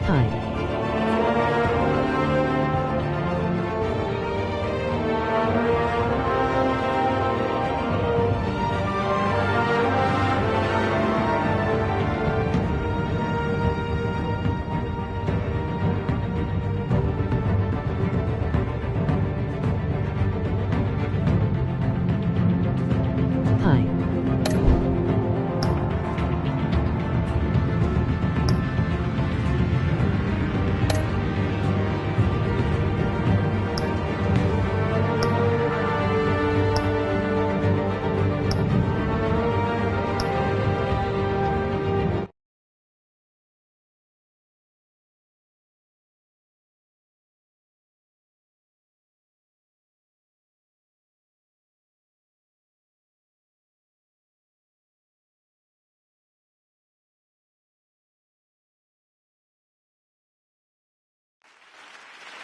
Hi. Hi.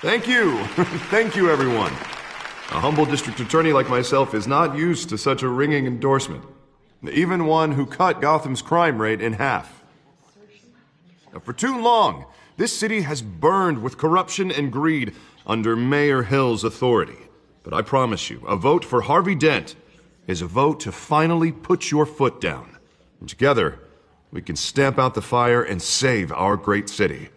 Thank you. Thank you, everyone. A humble district attorney like myself is not used to such a ringing endorsement. Even one who cut Gotham's crime rate in half. For too long, this city has burned with corruption and greed under Mayor Hill's authority. But I promise you, a vote for Harvey Dent is a vote to finally put your foot down. And together, we can stamp out the fire and save our great city.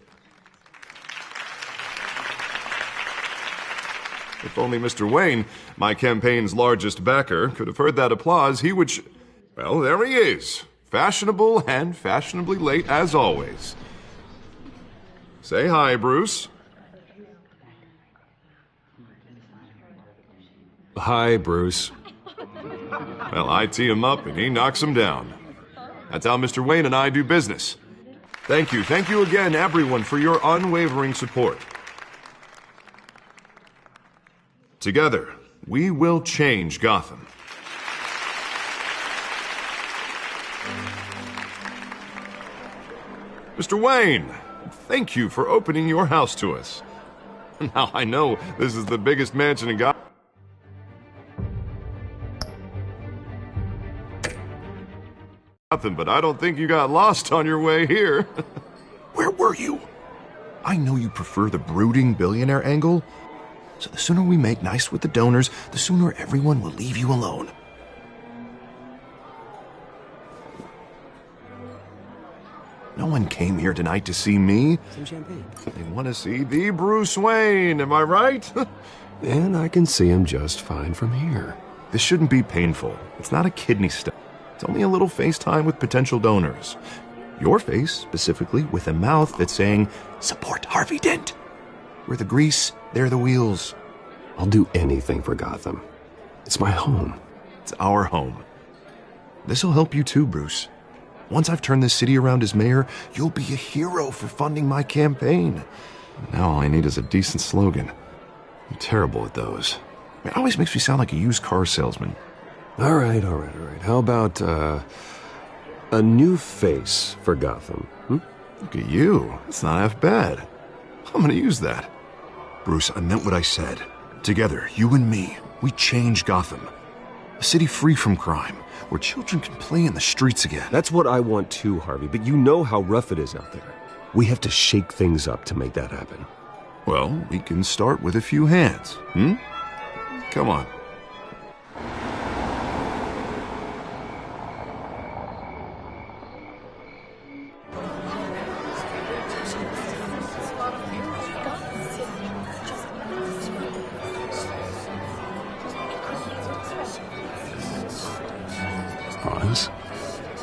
If only Mr. Wayne, my campaign's largest backer, could have heard that applause, he would well, there he is. Fashionable and fashionably late as always. Say hi, Bruce. Hi, Bruce. Well, I tee him up and he knocks him down. That's how Mr. Wayne and I do business. Thank you again, everyone, for your unwavering support. Together, we will change Gotham. Mr. Wayne, thank you for opening your house to us. Now, I know this is the biggest mansion in Gotham. But I don't think you got lost on your way here. Where were you? I know you prefer the brooding billionaire angle. So the sooner we make nice with the donors, the sooner everyone will leave you alone. No one came here tonight to see me. Some champagne. They want to see the Bruce Wayne, am I right? And I can see him just fine from here. This shouldn't be painful. It's not a kidney stone. It's only a little FaceTime with potential donors. Your face, specifically, with a mouth that's saying, "Support Harvey Dent." We're the grease, they're the wheels. I'll do anything for Gotham. It's my home. It's our home. This'll help you too, Bruce. Once I've turned this city around as mayor, you'll be a hero for funding my campaign. Now all I need is a decent slogan. I'm terrible at those. It always makes me sound like a used car salesman. All right. How about, a new face for Gotham? Look at you. That's not half bad. I'm gonna use that. Bruce, I meant what I said. Together, you and me, we change Gotham. A city free from crime, where children can play in the streets again. That's what I want too, Harvey, but you know how rough it is out there. We have to shake things up to make that happen. Well, we can start with a few hands, Come on.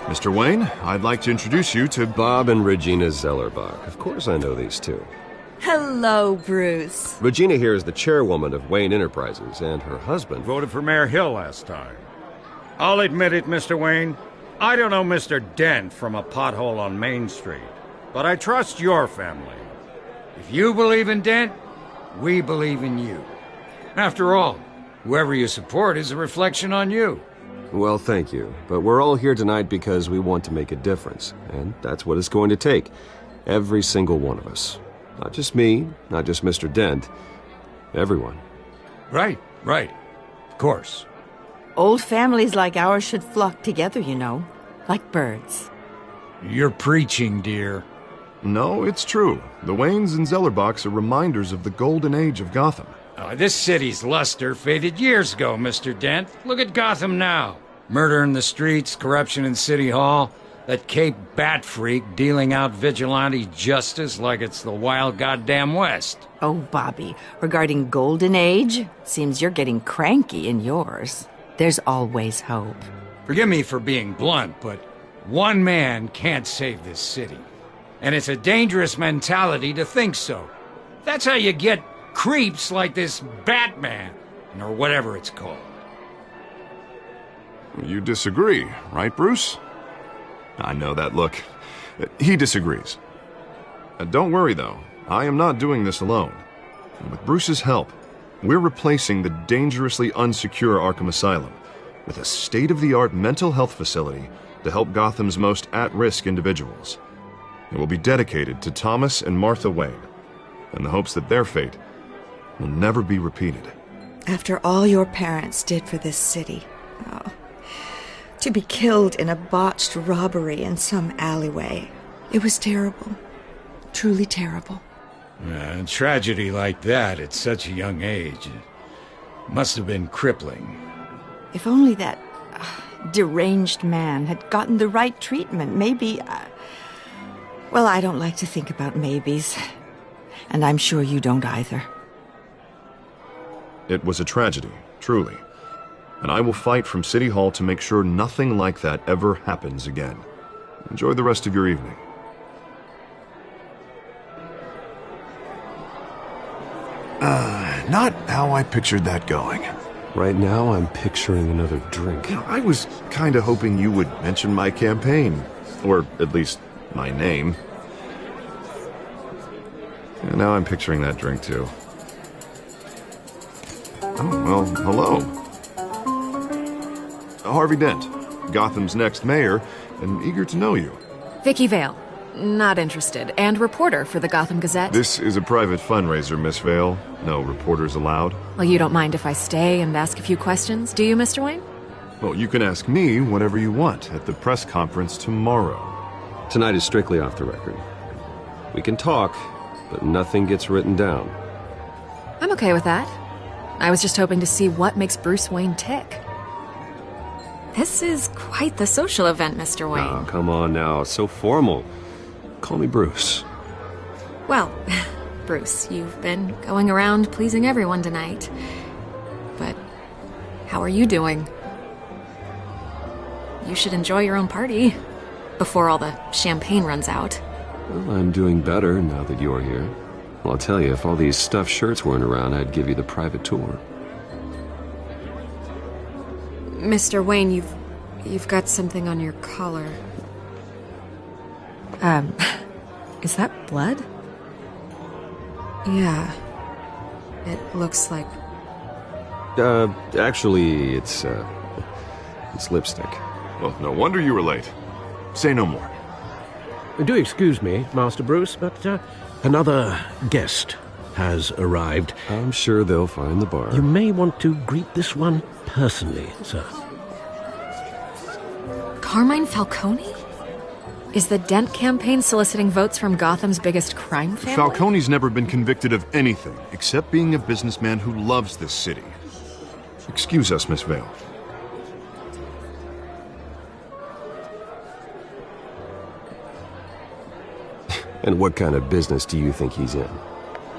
Mr. Wayne, I'd like to introduce you to Bob and Regina Zellerbach. Of course I know these two. Hello, Bruce. Regina here is the chairwoman of Wayne Enterprises, and her husband voted for Mayor Hill last time. I'll admit it, Mr. Wayne. I don't know Mr. Dent from a pothole on Main Street, but I trust your family. If you believe in Dent, we believe in you. After all, whoever you support is a reflection on you. Well, thank you. But we're all here tonight because we want to make a difference. And that's what it's going to take. Every single one of us. Not just me, not just Mr. Dent. Everyone. Right. Of course. Old families like ours should flock together, you know. Like birds. You're preaching, dear. No, it's true. The Waynes and Zellerbachs are reminders of the golden age of Gotham. This city's luster faded years ago, Mr. Dent. Look at Gotham now. Murder in the streets, corruption in City Hall, that Cape Bat freak dealing out vigilante justice like it's the wild goddamn West. Oh, Bobby, regarding Golden Age, seems you're getting cranky in yours. There's always hope. Forgive me for being blunt, but one man can't save this city. And it's a dangerous mentality to think so. That's how you get creeps like this Batman, or whatever it's called. You disagree, right, Bruce? I know that look. He disagrees. Don't worry, though. I am not doing this alone. With Bruce's help, we're replacing the dangerously unsecure Arkham Asylum with a state-of-the-art mental health facility to help Gotham's most at-risk individuals. It will be dedicated to Thomas and Martha Wayne, in the hopes that their fate will never be repeated. After all your parents did for this city, to be killed in a botched robbery in some alleyway, it was terrible. Truly terrible. A tragedy like that at such a young age must have been crippling. If only that deranged man had gotten the right treatment, maybe... Well, I don't like to think about maybes. And I'm sure you don't either. It was a tragedy, truly. And I will fight from City Hall to make sure nothing like that ever happens again. Enjoy the rest of your evening. Not how I pictured that going. Right now, I'm picturing another drink. I was kind of hoping you would mention my campaign. Or at least my name. And now I'm picturing that drink, too. Oh, well, hello. Harvey Dent, Gotham's next mayor, and eager to know you. Vicky Vale. Not interested. And reporter for the Gotham Gazette. This is a private fundraiser, Miss Vale. No reporters allowed. Well, you don't mind if I stay and ask a few questions, do you, Mr. Wayne? Well, you can ask me whatever you want at the press conference tomorrow. Tonight is strictly off the record. We can talk, but nothing gets written down. I'm okay with that. I was just hoping to see what makes Bruce Wayne tick. This is quite the social event, Mr. Wayne. Oh, come on now. So formal. Call me Bruce. Well, Bruce, you've been going around pleasing everyone tonight. But how are you doing? You should enjoy your own party before all the champagne runs out. Well, I'm doing better now that you're here. Well, I'll tell you, if all these stuffed shirts weren't around, I'd give you the private tour. Mr. Wayne, you've got something on your collar. Is that blood? Yeah. It looks like... Actually, it's lipstick. Well, no wonder you were late. Say no more. Do excuse me, Master Bruce, but another guest has arrived. I'm sure they'll find the bar. You may want to greet this one personally, sir. Carmine Falcone? Is the Dent campaign soliciting votes from Gotham's biggest crime family? Falcone's never been convicted of anything except being a businessman who loves this city. Excuse us, Miss Vale. And what kind of business do you think he's in?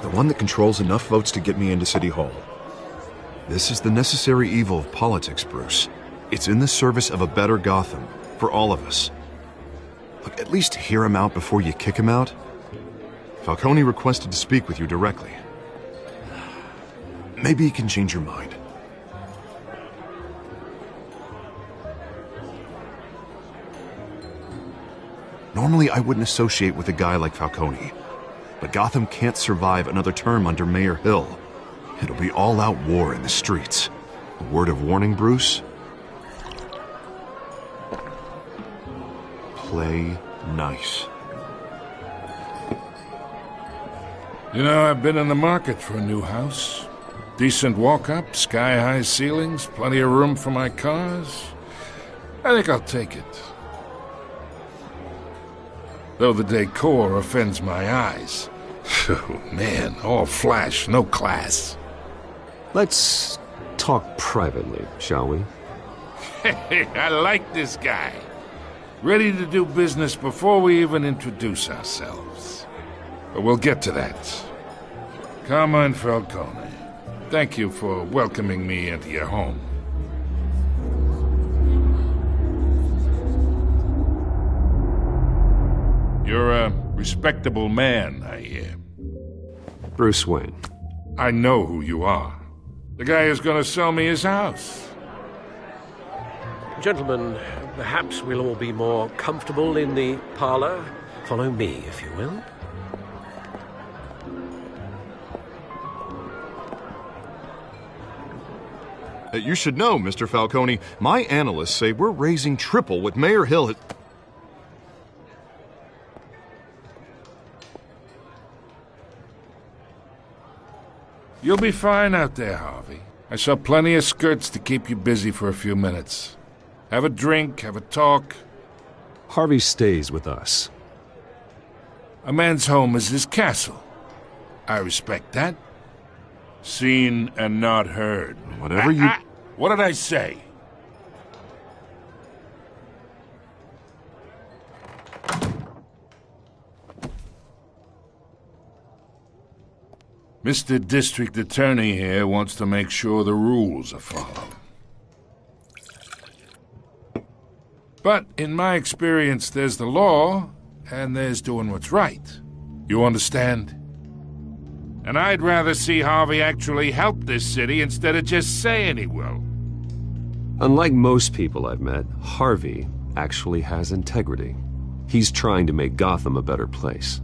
The one that controls enough votes to get me into City Hall. This is the necessary evil of politics, Bruce. It's in the service of a better Gotham, for all of us. Look, at least hear him out before you kick him out. Falcone requested to speak with you directly. Maybe he can change your mind. Normally, I wouldn't associate with a guy like Falcone. But Gotham can't survive another term under Mayor Hill. It'll be all-out war in the streets. A word of warning, Bruce? Play nice. You know, I've been in the market for a new house. Decent walk-up, sky-high ceilings, plenty of room for my cars. I think I'll take it. though the decor offends my eyes. Oh, man, all flash, no class. Let's talk privately, shall we? Hey, I like this guy. Ready to do business before we even introduce ourselves. But we'll get to that. Carmine Falcone, thank you for welcoming me into your home. You're a respectable man, I hear. Bruce Wayne. I know who you are. The guy who's gonna sell me his house. Gentlemen, perhaps we'll all be more comfortable in the parlor. Follow me, if you will. You should know, Mr. Falcone, my analysts say we're raising triple what Mayor Hill has... You'll be fine out there, Harvey. I saw plenty of skirts to keep you busy for a few minutes. Have a drink, have a talk. Harvey stays with us. A man's home is his castle. I respect that. Seen and not heard. Whatever you... What did I say? Mr. District Attorney here wants to make sure the rules are followed. But in my experience, there's the law, and there's doing what's right. You understand? And I'd rather see Harvey actually help this city instead of just saying he will. Unlike most people I've met, Harvey actually has integrity. He's trying to make Gotham a better place.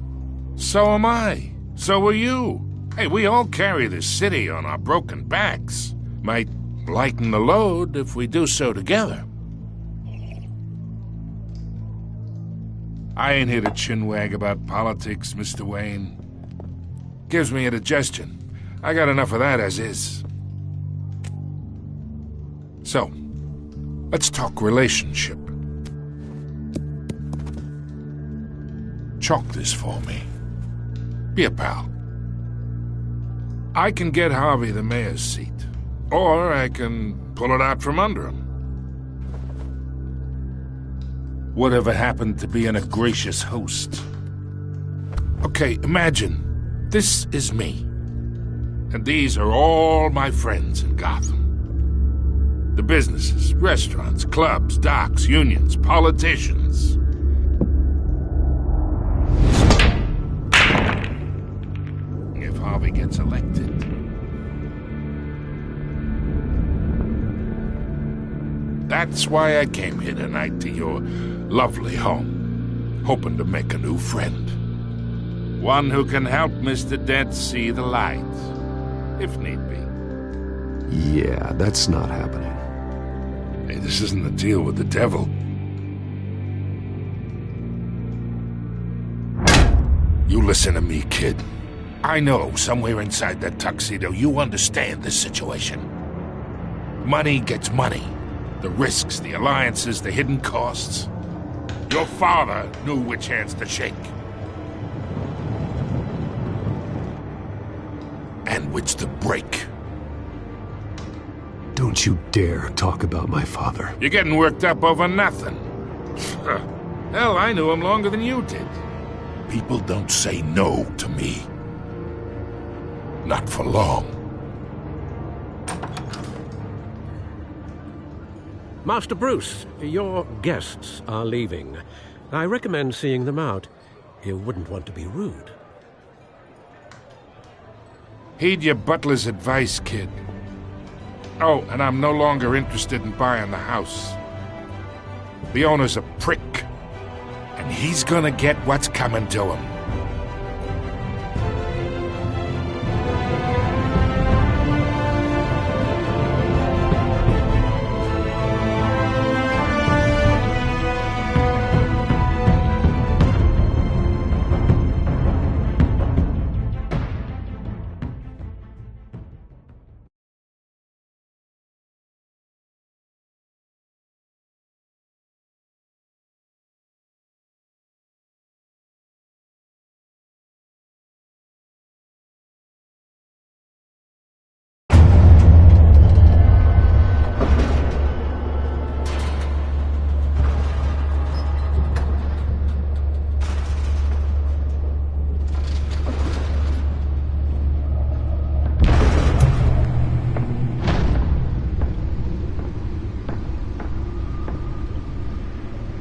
So am I. So are you. Hey, we all carry this city on our broken backs. Might lighten the load if we do so together. I ain't here to chinwag about politics, Mr. Wayne. Gives me indigestion. I got enough of that as is. So, let's talk relationship. Chalk this for me. Be a pal. I can get Harvey the mayor's seat, or I can pull it out from under him. Whatever happened to being a gracious host? Okay, imagine, this is me. And these are all my friends in Gotham. The businesses, restaurants, clubs, docks, unions, politicians. If Harvey gets elected. That's why I came here tonight to your lovely home, hoping to make a new friend. One who can help Mr. Dent see the light, if need be. Yeah, that's not happening. Hey, this isn't a deal with the devil. You listen to me, kid. I know somewhere inside that tuxedo you understand this situation. Money gets money. The risks, the alliances, the hidden costs. Your father knew which hands to shake. And which to break. Don't you dare talk about my father. You're getting worked up over nothing. Hell, I knew him longer than you did. People don't say no to me. Not for long. Master Bruce, your guests are leaving. I recommend seeing them out. You wouldn't want to be rude. Heed your butler's advice, kid. Oh, and I'm no longer interested in buying the house. The owner's a prick, and he's gonna get what's coming to him.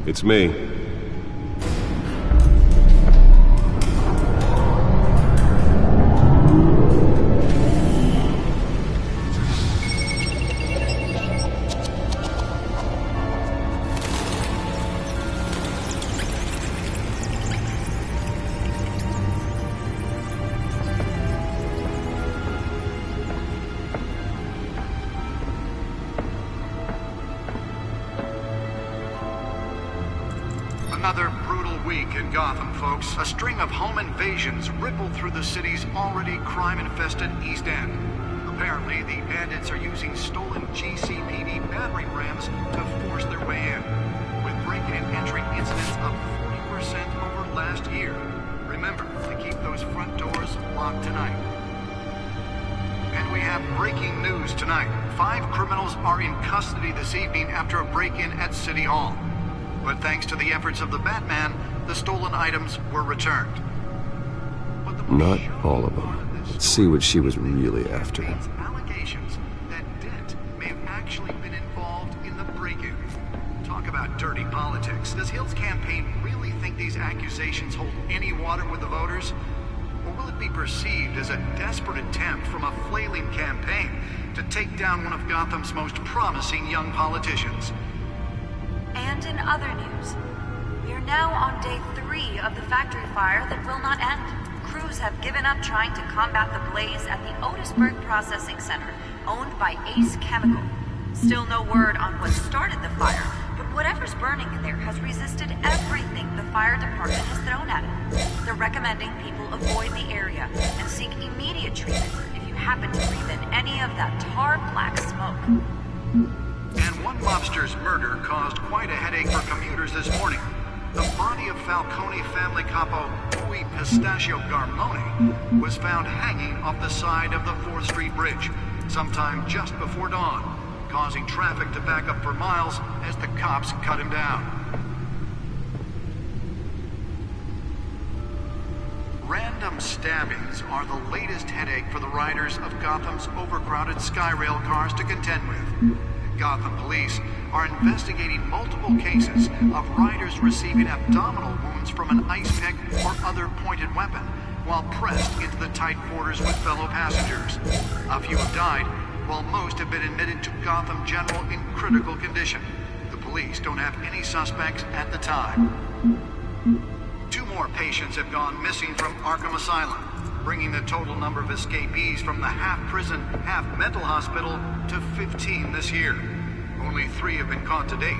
It's me. Another brutal week in Gotham, folks. A string of home invasions rippled through the city's already crime-infested East End. Apparently, the bandits are using stolen GCPD battering rams to force their way in, with break-in and entry incidents up 40% over last year. Remember to keep those front doors locked tonight. And we have breaking news tonight. 5 criminals are in custody this evening after a break-in at City Hall. But thanks to the efforts of the Batman, the stolen items were returned. Not all of them. Let's see what she was really after. Allegations that Dent may have actually been involved in the break-in. Talk about dirty politics. Does Hill's campaign really think these accusations hold any water with the voters? Or will it be perceived as a desperate attempt from a flailing campaign to take down one of Gotham's most promising young politicians? And in other news, we are now on day 3 of the factory fire that will not end. Crews have given up trying to combat the blaze at the Otisburg Processing Center, owned by Ace Chemical. Still no word on what started the fire, but whatever's burning in there has resisted everything the fire department has thrown at it. They're recommending people avoid the area and seek immediate treatment if you happen to breathe in any of that tar black smoke. And one mobster's murder caused quite a headache for commuters this morning. The body of Falcone family capo Louis Pistachio Garmone was found hanging off the side of the 4th Street Bridge sometime just before dawn, causing traffic to back up for miles as the cops cut him down. Random stabbings are the latest headache for the riders of Gotham's overcrowded Skyrail cars to contend with. Gotham police are investigating multiple cases of riders receiving abdominal wounds from an ice pick or other pointed weapon while pressed into the tight quarters with fellow passengers. A few have died, while most have been admitted to Gotham General in critical condition. The police don't have any suspects at the time. 2 more patients have gone missing from Arkham Asylum, bringing the total number of escapees from the half-prison, half-mental hospital to 15 this year. Only 3 have been caught to date,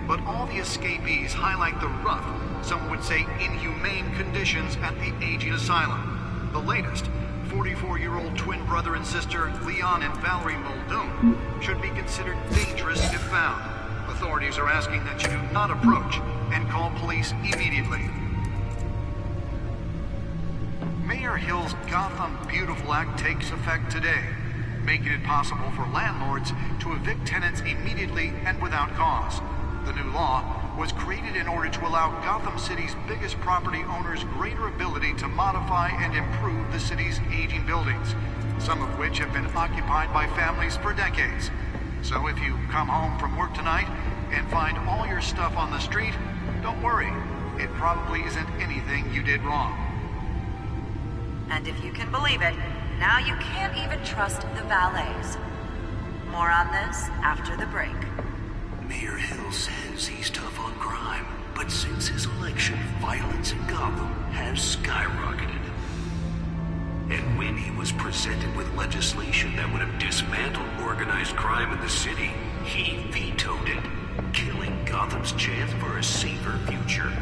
but all the escapees highlight the rough, some would say inhumane conditions at the aging asylum. The latest, 44-year-old twin brother and sister Leon and Valerie Muldoon, should be considered dangerous if found. Authorities are asking that you do not approach and call police immediately. Mayor Hill's Gotham Beautiful Act takes effect today, making it possible for landlords to evict tenants immediately and without cause. The new law was created in order to allow Gotham City's biggest property owners greater ability to modify and improve the city's aging buildings, some of which have been occupied by families for decades. So if you come home from work tonight and find all your stuff on the street, don't worry. It probably isn't anything you did wrong. And if you can believe it, now you can't even trust the valets. More on this after the break. Mayor Hill says he's tough on crime, but since his election, violence in Gotham has skyrocketed. And when he was presented with legislation that would have dismantled organized crime in the city, he vetoed it, killing Gotham's chance for a safer future.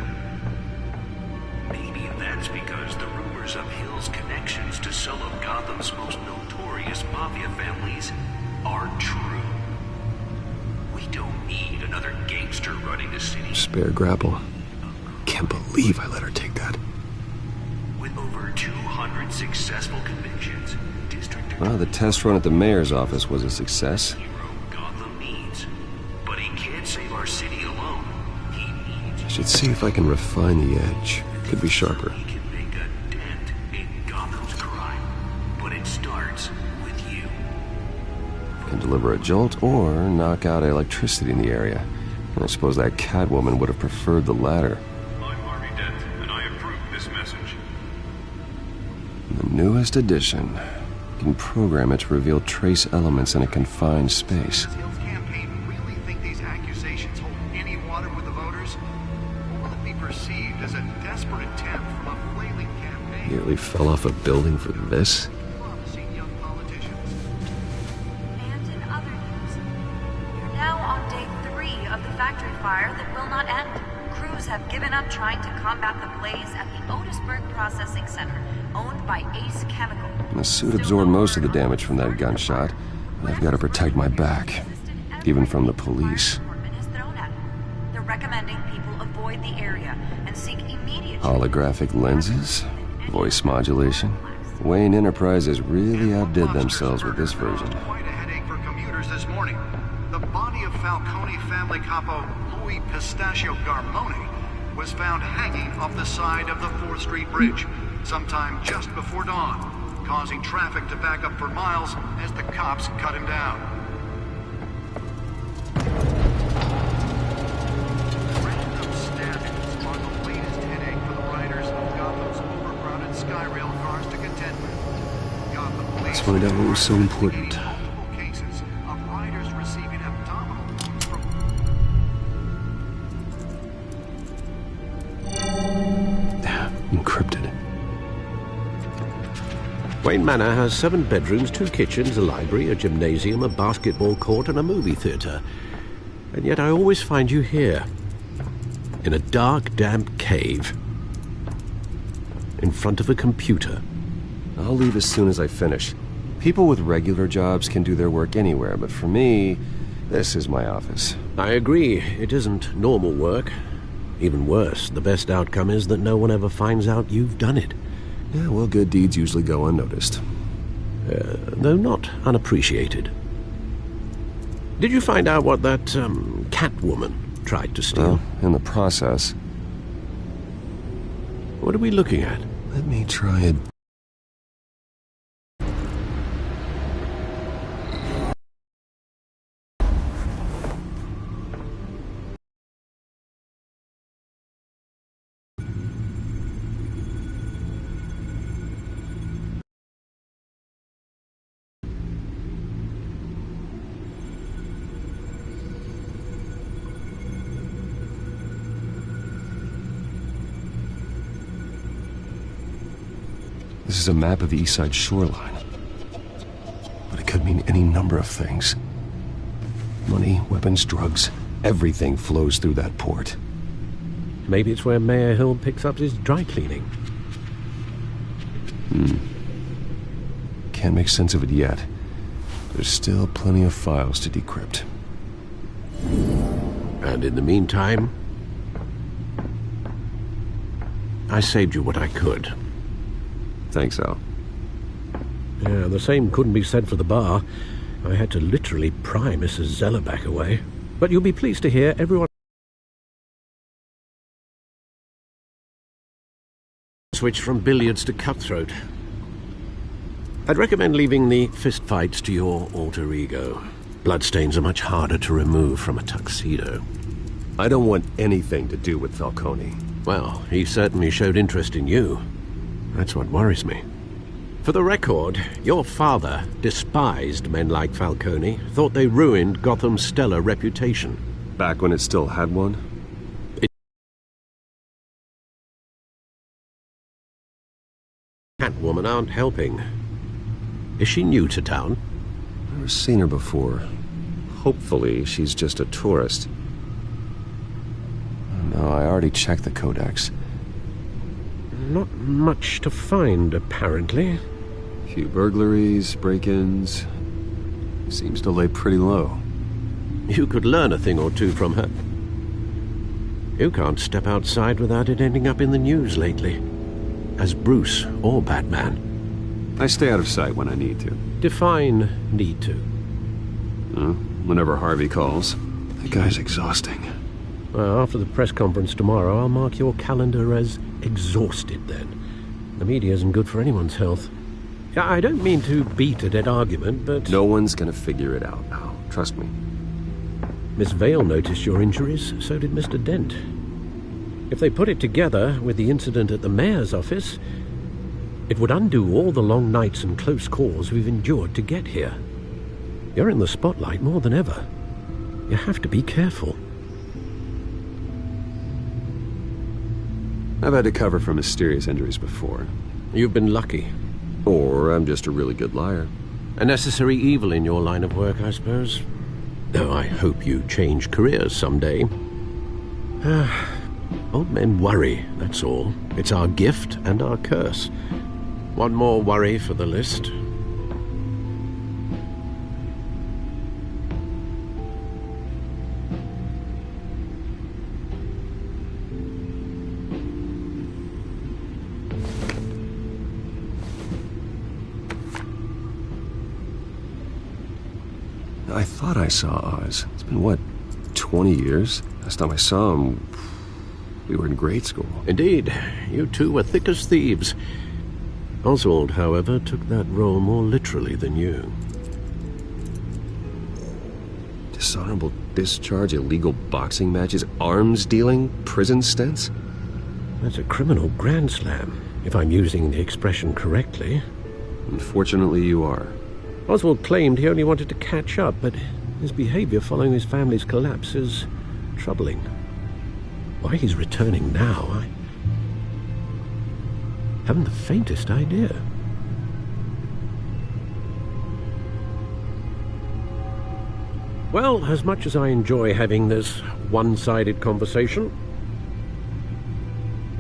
Maybe that's because the rumors of Hill's connections to some of Gotham's most notorious mafia families are true. We don't need another gangster running the city. Spare grapple. Can't believe I let her take that. With over 200 successful convictions, District Well, the test run at the mayor's office was a success. hero Gotham needs. But he can't save our city alone. He needs... I should see if I can refine the edge. Could be sharper. He can make a dent in Gotham's crime. But it starts with you. Can deliver a jolt or knock out electricity in the area. I suppose that Catwoman would have preferred the latter. I'm Harvey Dent, and I approve this message. The newest edition. You can program it to reveal trace elements in a confined space. Does Hill's campaign really think these accusations hold any water with the voters? Or will it be perceived as a desperate attempt from a flailing campaign? Nearly fell off a building for this? Promising young politicians. And in other news, we're now on day 3 of the factory fire that will not end. Crews have given up trying to combat the blaze at the Otisburg Processing Center, owned by Ace Chemical. My suit absorbed most of the damage from that gunshot, and I've got to protect my back, even from the police. They're recommending people avoid the area and seek immediate... Holographic lenses? Voice modulation? Wayne Enterprises really outdid themselves with this version. Quite a headache for commuters this morning. The body of Falcone family capo Louis Pistachio Garmone was found hanging off the side of the 4th Street Bridge sometime just before dawn, causing traffic to back up for miles as the cops cut him down. Random stabbings are the latest headache for the riders of Gotham's overcrowded Skyrail cars to contend with. Gotham police... Let's find out what was so important. ...multiple cases of riders receiving abdominal wounds from... Encrypted. Wayne Manor has 7 bedrooms, 2 kitchens, a library, a gymnasium, a basketball court, and a movie theater. And yet I always find you here, in a dark, damp cave, in front of a computer. I'll leave as soon as I finish. People with regular jobs can do their work anywhere, but for me, this is my office. I agree, it isn't normal work. Even worse, the best outcome is that no one ever finds out you've done it. Yeah, well, good deeds usually go unnoticed. Though not unappreciated. Did you find out what that, Catwoman tried to steal? Well, in the process. What are we looking at? Let me try it. This is a map of the East Side shoreline. But it could mean any number of things. Money, weapons, drugs, everything flows through that port. Maybe it's where Mayor Hill picks up his dry cleaning. Can't make sense of it yet. There's still plenty of files to decrypt. And in the meantime, I saved you what I could. Thanks, Al. Yeah, the same couldn't be said for the bar. I had to literally pry Mrs. Zellerback away. But you'll be pleased to hear everyone switched from billiards to cutthroat. I'd recommend leaving the fistfights to your alter ego. Bloodstains are much harder to remove from a tuxedo. I don't want anything to do with Falcone. Well, he certainly showed interest in you. That's what worries me. For the record, your father despised men like Falcone, thought they ruined Gotham's stellar reputation. Back when it still had one? Catwoman aren't helping. Is she new to town? Never seen her before. Hopefully, she's just a tourist. No, I already checked the codex. Not much to find, apparently. Few burglaries, break-ins. Seems to lay pretty low. You could learn a thing or two from her. You can't step outside without it ending up in the news lately. As Bruce or Batman. I stay out of sight when I need to. Define need to. Whenever Harvey calls. That guy's exhausting. Well, after the press conference tomorrow, I'll mark your calendar as exhausted then. The media isn't good for anyone's health. I don't mean to beat a dead argument, but... No one's gonna figure it out now. Trust me. Miss Vale noticed your injuries, so did Mr. Dent. If they put it together with the incident at the mayor's office, it would undo all the long nights and close calls we've endured to get here. You're in the spotlight more than ever. You have to be careful. I've had to cover for mysterious injuries before. You've been lucky. Or I'm just a really good liar. A necessary evil in your line of work, I suppose. Though I hope you change careers someday. Old men worry, that's all. It's our gift and our curse. One more worry for the list. I thought I saw Oz. It's been, what, 20 years? Last time I saw him, we were in grade school. Indeed. You two were thick as thieves. Oswald, however, took that role more literally than you. Dishonorable discharge, illegal boxing matches, arms dealing, prison stints? That's a criminal grand slam, if I'm using the expression correctly. Unfortunately, you are. Oswald claimed he only wanted to catch up, but his behavior following his family's collapse is troubling. Why he's returning now, I haven't the faintest idea. Well, as much as I enjoy having this one-sided conversation,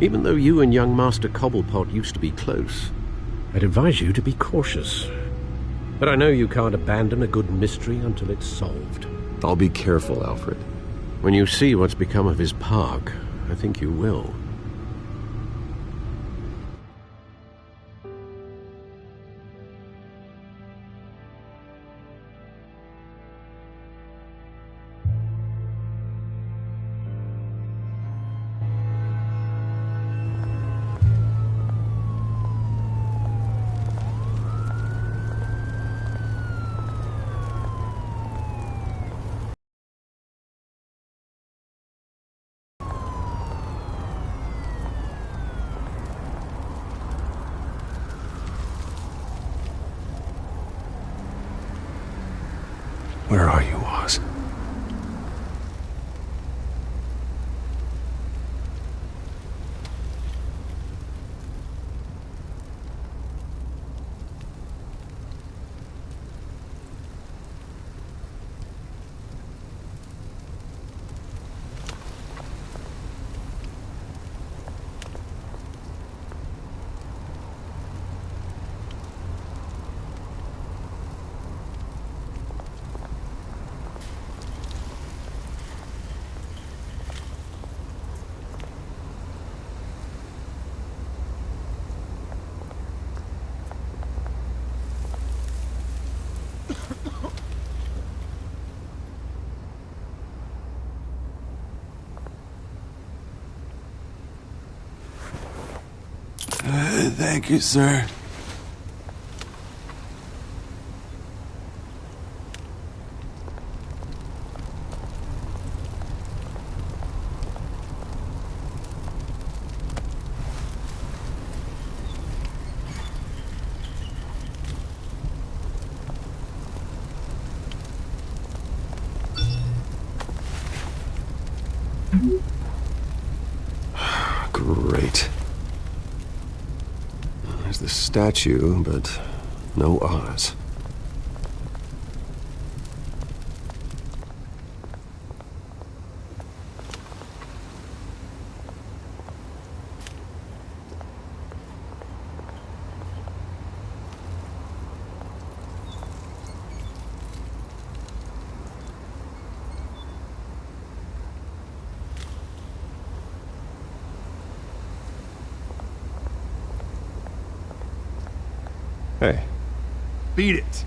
even though you and young Master Cobblepot used to be close, I'd advise you to be cautious. But I know you can't abandon a good mystery until it's solved. I'll be careful, Alfred. When you see what's become of his park, I think you will. Where are you, Oz? Thank you, sir. Great. There's the statue, but no Oz. Hey. Beat it.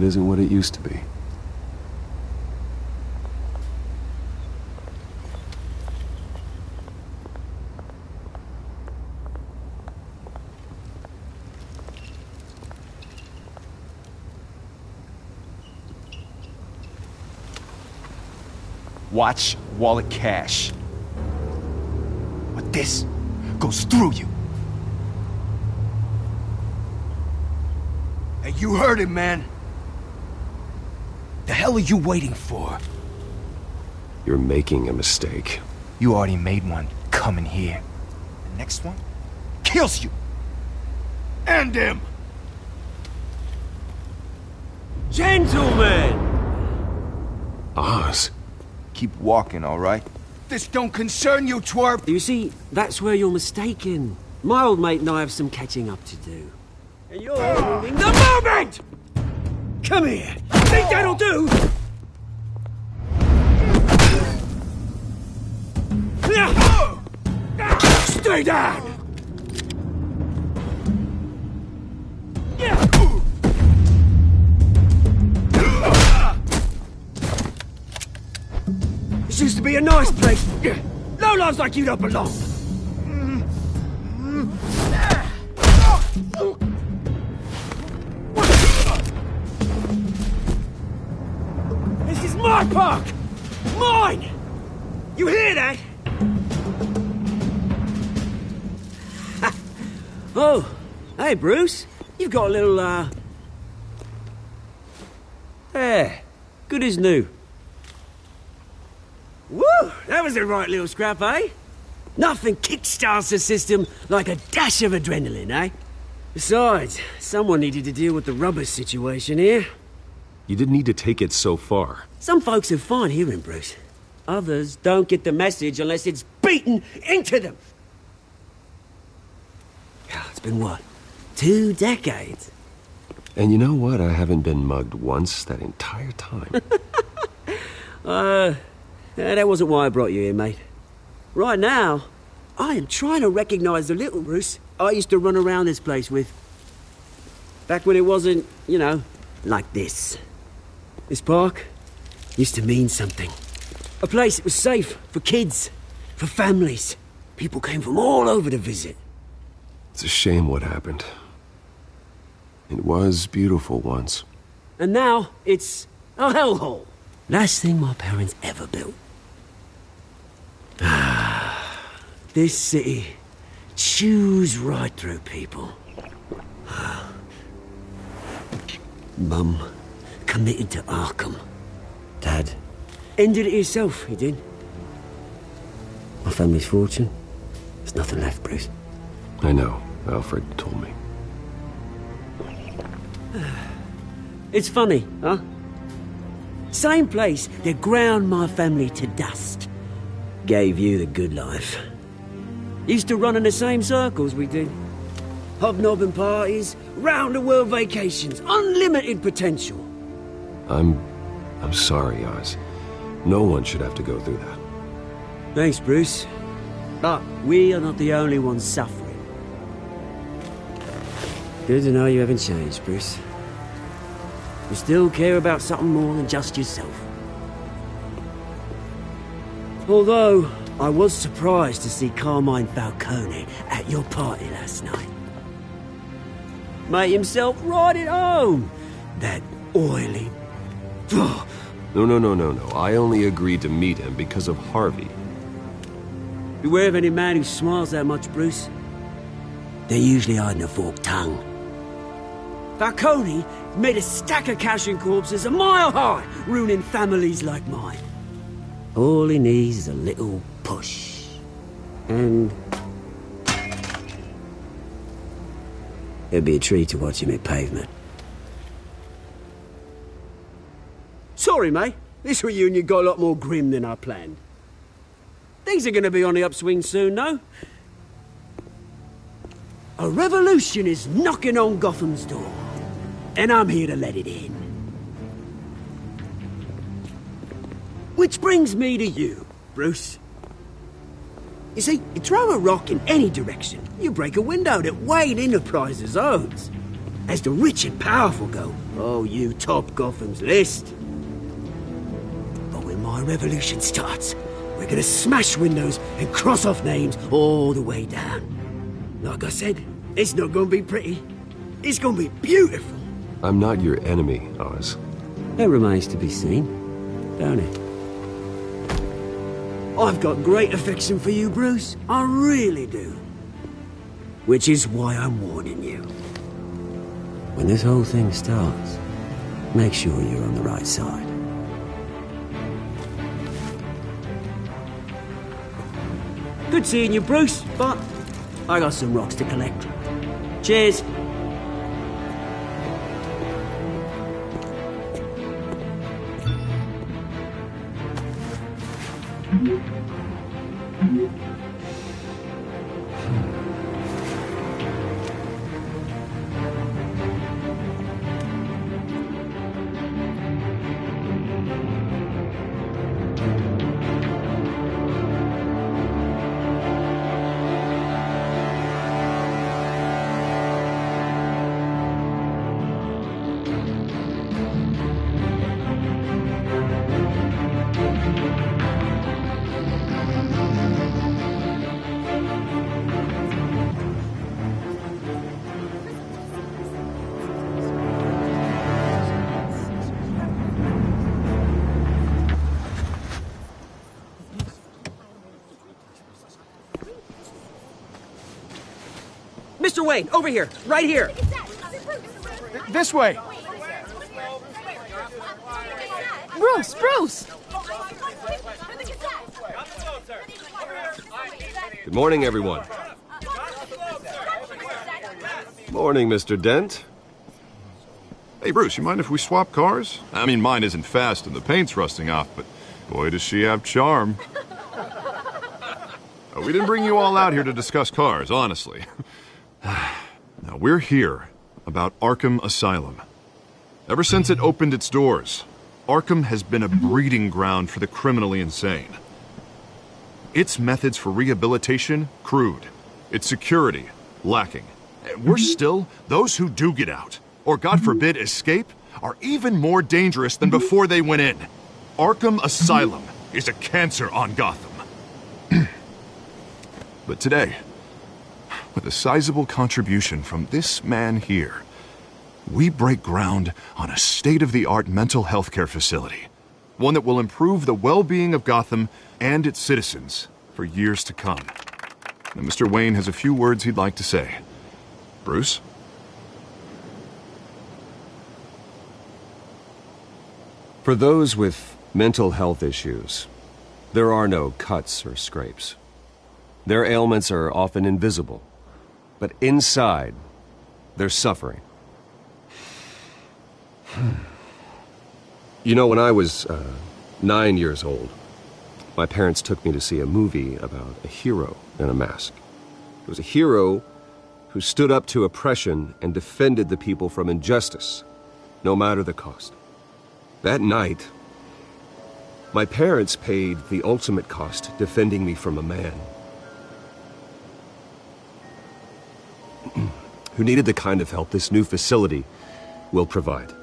it isn't what it used to be. Watch wallet cash. But this goes through you. Hey, you heard it, man. The hell are you waiting for? You're making a mistake. You already made one coming here. The next one kills you. And him. Gentlemen! Oz. Keep walking, all right? This don't concern you, twerp! You see, that's where you're mistaken. My old mate and I have some catching up to do. And you're ruining the moment! Come here! Think that'll do? Stay down! This used to be a nice place. No lives like you don't belong. This is my park! Mine! You hear that? Oh, hey, Bruce. You've got a little, There. Good as new. Woo! That was a right little scrap, eh? Nothing kickstarts the system like a dash of adrenaline, eh? Besides, someone needed to deal with the rubber situation here. You didn't need to take it so far. Some folks have fine hearing, Bruce. Others don't get the message unless it's beaten into them. It's been what? 2 decades? And you know what? I haven't been mugged once that entire time. That wasn't why I brought you here, mate. Right now, I am trying to recognize the little Bruce I used to run around this place with. Back when it wasn't, you know, like this. This park used to mean something. A place that was safe for kids, for families. People came from all over to visit. It's a shame what happened. It was beautiful once. And now, it's a hellhole. Last thing my parents ever built. This city chews right through people. Mum committed to Arkham. Dad ended it himself, he did. My family's fortune, there's nothing left, Bruce. I know. Alfred told me. It's funny, huh? Same place that ground my family to dust. Gave you the good life. Used to run in the same circles we did. Hobnobbing parties, round-the-world vacations, unlimited potential. I'm sorry, Oz. No one should have to go through that. Thanks, Bruce. But we are not the only ones suffering. Good to know you haven't changed, Bruce. You still care about something more than just yourself. Although, I was surprised to see Carmine Falcone at your party last night. Made himself right at home. That oily... No. I only agreed to meet him because of Harvey. Beware of any man who smiles that much, Bruce. They're usually hiding a forked tongue. Falcone made a stack of cash and corpses a mile high, ruining families like mine. All he needs is a little push. And... it'd be a treat to watch him hit pavement. Sorry, mate. This reunion got a lot more grim than I planned. Things are gonna be on the upswing soon, though. A revolution is knocking on Gotham's door. And I'm here to let it in. Which brings me to you, Bruce. You see, you throw a rock in any direction, you break a window that Wayne Enterprises owns. As the rich and powerful go, oh, you top Gotham's list. But when my revolution starts, we're gonna smash windows and cross off names all the way down. Like I said, it's not gonna be pretty. It's gonna be beautiful. I'm not your enemy, Oz. That remains to be seen, don't it? I've got great affection for you, Bruce. I really do. Which is why I'm warning you. When this whole thing starts, make sure you're on the right side. Good seeing you, Bruce, but I got some rocks to collect. Cheers. Mr. Wayne, over here, right here. This way. Bruce! Good morning, everyone. Morning, Mr. Dent. Hey, Bruce, you mind if we swap cars? I mean, mine isn't fast and the paint's rusting off, but boy, does she have charm. We didn't bring you all out here to discuss cars, honestly. Now, we're here about Arkham Asylum. Ever since it opened its doors, Arkham has been a breeding ground for the criminally insane. Its methods for rehabilitation, crude. Its security, lacking. And worse still, those who do get out, or God forbid escape, are even more dangerous than before they went in. Arkham Asylum is a cancer on Gotham. But today, with a sizable contribution from this man here, we break ground on a state-of-the-art mental health care facility. One that will improve the well-being of Gotham and its citizens for years to come. Now, Mr. Wayne has a few words he'd like to say. Bruce? For those with mental health issues, there are no cuts or scrapes. Their ailments are often invisible, but inside, they're suffering. You know, when I was 9 years old, my parents took me to see a movie about a hero in a mask. It was a hero who stood up to oppression and defended the people from injustice, no matter the cost. That night, my parents paid the ultimate cost defending me from a man who needed the kind of help this new facility will provide.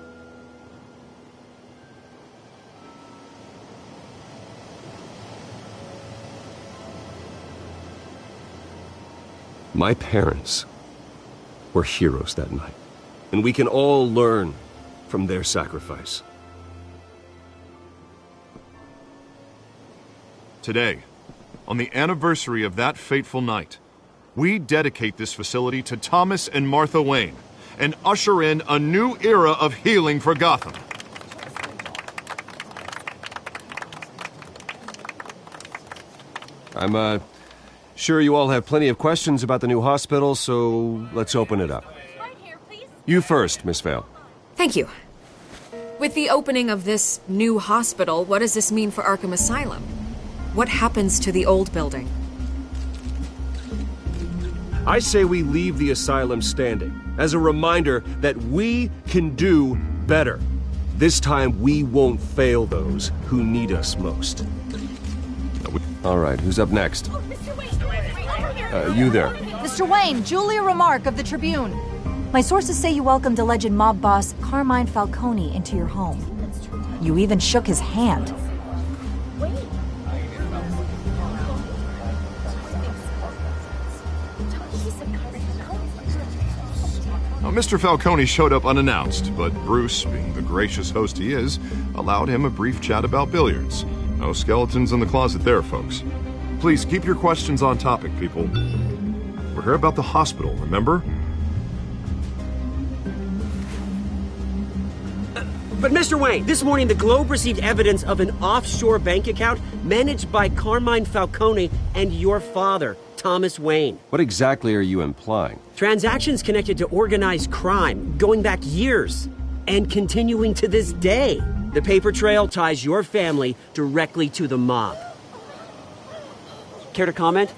My parents were heroes that night, and we can all learn from their sacrifice. Today, on the anniversary of that fateful night, we dedicate this facility to Thomas and Martha Wayne and usher in a new era of healing for Gotham. I'm sure you all have plenty of questions about the new hospital, so let's open it up. You first, Miss Vale. Thank you. With the opening of this new hospital, what does this mean for Arkham Asylum? What happens to the old building? I say we leave the asylum standing as a reminder that we can do better. This time we won't fail those who need us most. All right, who's up next? You there. Mr. Wayne, Julia Remark of the Tribune. My sources say you welcomed alleged mob boss Carmine Falcone into your home. You even shook his hand. Now, Mr. Falcone showed up unannounced, but Bruce, being the gracious host he is, allowed him a brief chat about billiards. No skeletons in the closet there, folks. Please keep your questions on topic, people. We're here about the hospital, remember? But Mr. Wayne, this morning the Globe received evidence of an offshore bank account managed by Carmine Falcone and your father, Thomas Wayne. What exactly are you implying? Transactions connected to organized crime, going back years, and continuing to this day. The paper trail ties your family directly to the mob. Care to comment?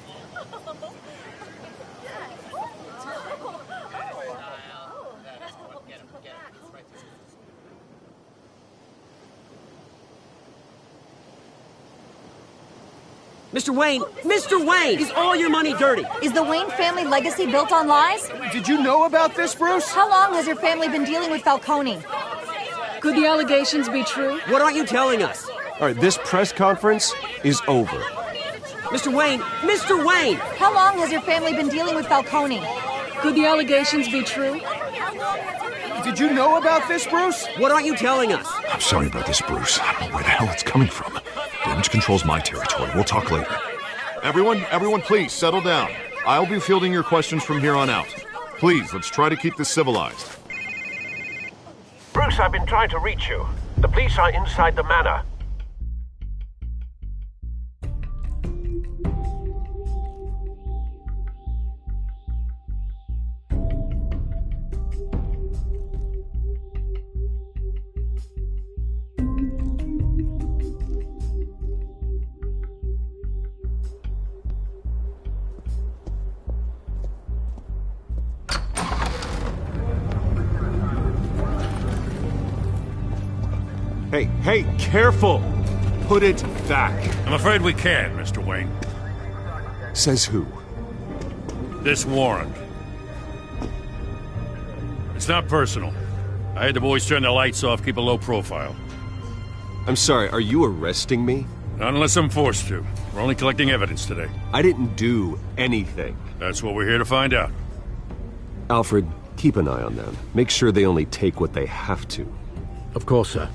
Mr. Wayne! Mr. Wayne! Is all your money dirty? Is the Wayne family legacy built on lies? Did you know about this, Bruce? How long has your family been dealing with Falcone? Could the allegations be true? What aren't you telling us? All right, this press conference is over. Mr. Wayne! Mr. Wayne! How long has your family been dealing with Falcone? Could the allegations be true? Did you know about this, Bruce? What aren't you telling us? I'm sorry about this, Bruce. I don't know where the hell it's coming from. Damage control's my territory. We'll talk later. Everyone, please, settle down. I'll be fielding your questions from here on out. Please, let's try to keep this civilized. Bruce, I've been trying to reach you. The police are inside the manor. Hey, careful! Put it back. I'm afraid we can't, Mr. Wayne. Says who? This warrant. It's not personal. I had the boys turn the lights off, keep a low profile. I'm sorry, are you arresting me? Not unless I'm forced to. We're only collecting evidence today. I didn't do anything. That's what we're here to find out. Alfred, keep an eye on them. Make sure they only take what they have to. Of course, sir.